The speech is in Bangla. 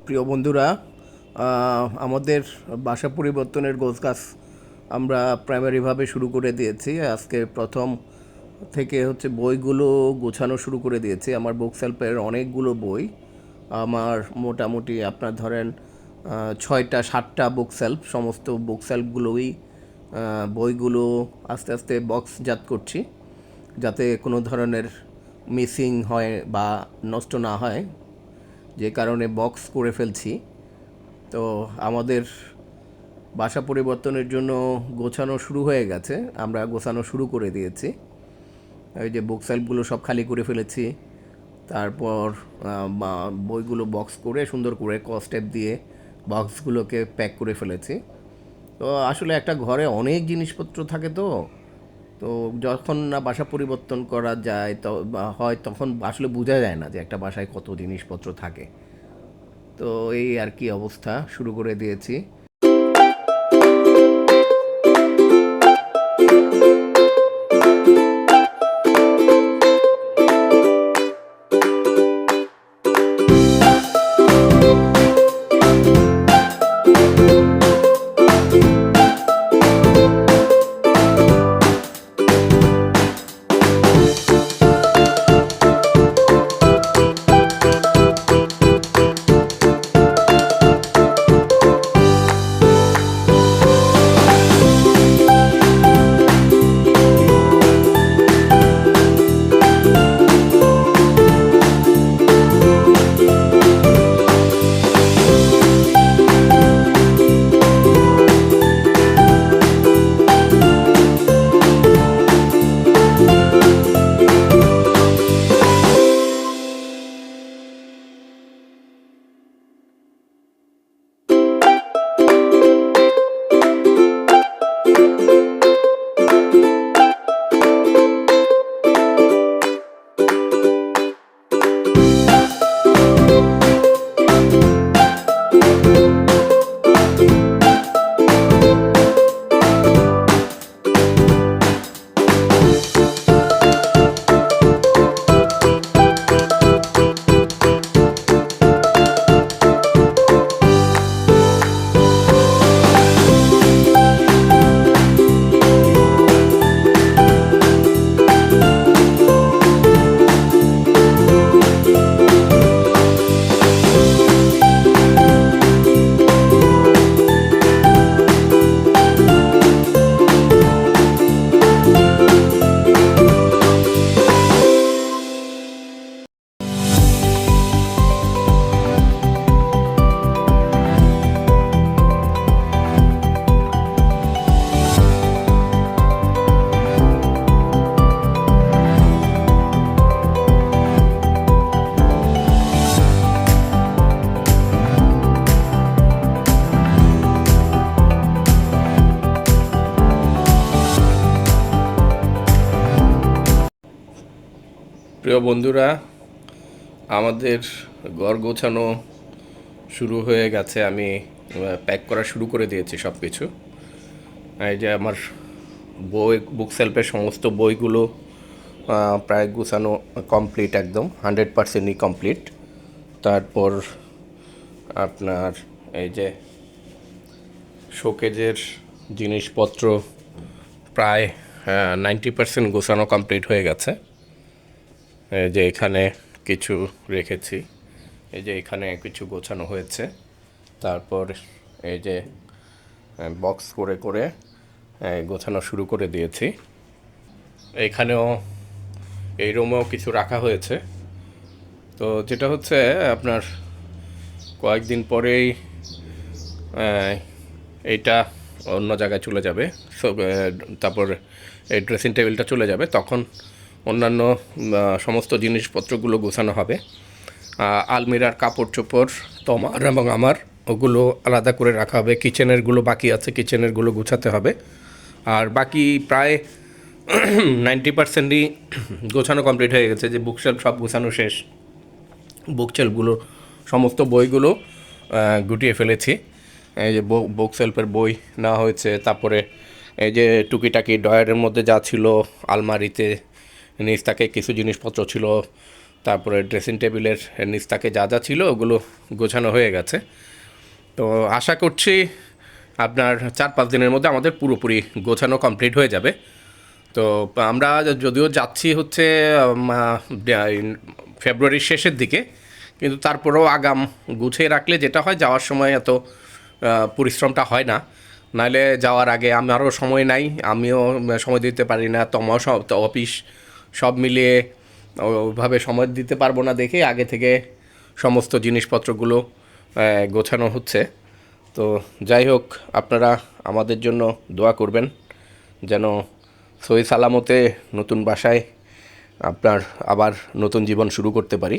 প্রিয় বন্ধুরা, আমাদের বাসা পরিবর্তনের গোছগাছ আমরা প্রাইমারিভাবে শুরু করে দিয়েছি। আজকে প্রথম থেকে হচ্ছে বইগুলো গোছানো শুরু করে দিয়েছি। আমার বুক সেলফের অনেকগুলো বই, আমার মোটামুটি আপনার ধরেন 6টা 7টা বুক সেলফ। সমস্ত বুক সেলফগুলোই বইগুলো আস্তে আস্তে বক্সজাত করছি, যাতে কোনো ধরনের মিসিং হয় বা নষ্ট না হয়, যে কারণে বক্স করে ফেলছি। তো আমাদের বাসা পরিবর্তনের জন্য গোছানো শুরু হয়ে গেছে, আমরা গোছানো শুরু করে দিয়েছি। ওই যে বুক সেলফগুলো সব খালি করে ফেলেছি, তারপর বইগুলো বক্স করে সুন্দর করে স্টেপ দিয়ে বক্সগুলোকে প্যাক করে ফেলেছি। তো আসলে একটা ঘরে অনেক জিনিসপত্র থাকে, তো তো যখন না বাসা পরিবর্তন করা যায় তো হয়, তখন আসলে বোঝা যায় না যে একটা বাসায় কত জিনিসপত্র থাকে। তো এই আর কি অবস্থা শুরু করে দিয়েছি। প্রিয় বন্ধুরা, আমাদের ঘর গোছানো শুরু হয়ে গেছে। আমি প্যাক করা শুরু করে দিয়েছি সব কিছু। এই যে আমার বুক সেলফের সমস্ত বইগুলো প্রায় গোছানো কমপ্লিট, একদম 100%ই কমপ্লিট। তারপর আপনার এই যে শোকেজের জিনিসপত্র প্রায় 90% গোছানো কমপ্লিট হয়ে গেছে। এই যে এখানে কিছু রেখেছি, এই যে এখানে কিছু গোছানো হয়েছে। তারপর এই যে বক্স করে করে গোছানো শুরু করে দিয়েছি। এইখানেও এই রুমেও কিছু রাখা হয়েছে। তো যেটা হচ্ছে আপনার কয়েকদিন পরেই এইটা অন্য জায়গায় চলে যাবে। তারপর এই ড্রেসিং টেবিলটা চলে যাবে, তখন অন্যান্য সমস্ত জিনিসপত্রগুলো গোছানো হবে। আলমিরার কাপড় চোপড় তোমার এবং আমার, ওগুলো আলাদা করে রাখা হবে। কিচেনেরগুলো বাকি আছে, কিচেনেরগুলো গোছাতে হবে। আর বাকি প্রায় 90%ই গোছানো কমপ্লিট হয়ে গেছে। যে বুকশেলফ সব গোছানো শেষ, বুকশেলফগুলো সমস্ত বইগুলো গুটিয়ে ফেলেছি। এই যে বুক সেলফের বই নেওয়া হয়েছে। তারপরে এই যে টুকিটাকি ডয়ারের মধ্যে যা ছিল, আলমারিতে নিচ থেকে কিছু জিনিসপত্র ছিল, তারপরে ড্রেসিং টেবিলের নিচ তাকে যা যা ছিল ওগুলো গোছানো হয়ে গেছে। তো আশা করছি আপনার 4-5 দিনের মধ্যে আমাদের পুরোপুরি গোছানো কমপ্লিট হয়ে যাবে। তো আমরা যদিও যাচ্ছি হচ্ছে ফেব্রুয়ারির শেষের দিকে, কিন্তু তারপরেও আগাম গুছিয়ে রাখলে যেটা হয়, যাওয়ার সময় এত পরিশ্রমটা হয় না। নাহলে যাওয়ার আগে আমারও সময় নাই, আমিও সময় দিতে পারি না, তোমাও সব অফিস সব মিলিয়ে ওইভাবে সময় দিতে পারবো না দেখে আগে থেকে সমস্ত জিনিসপত্রগুলো গোছানো হচ্ছে। তো যাই হোক, আপনারা আমাদের জন্য দোয়া করবেন যেন সহি সালামতে নতুন বাসায় আপনার আবার নতুন জীবন শুরু করতে পারি।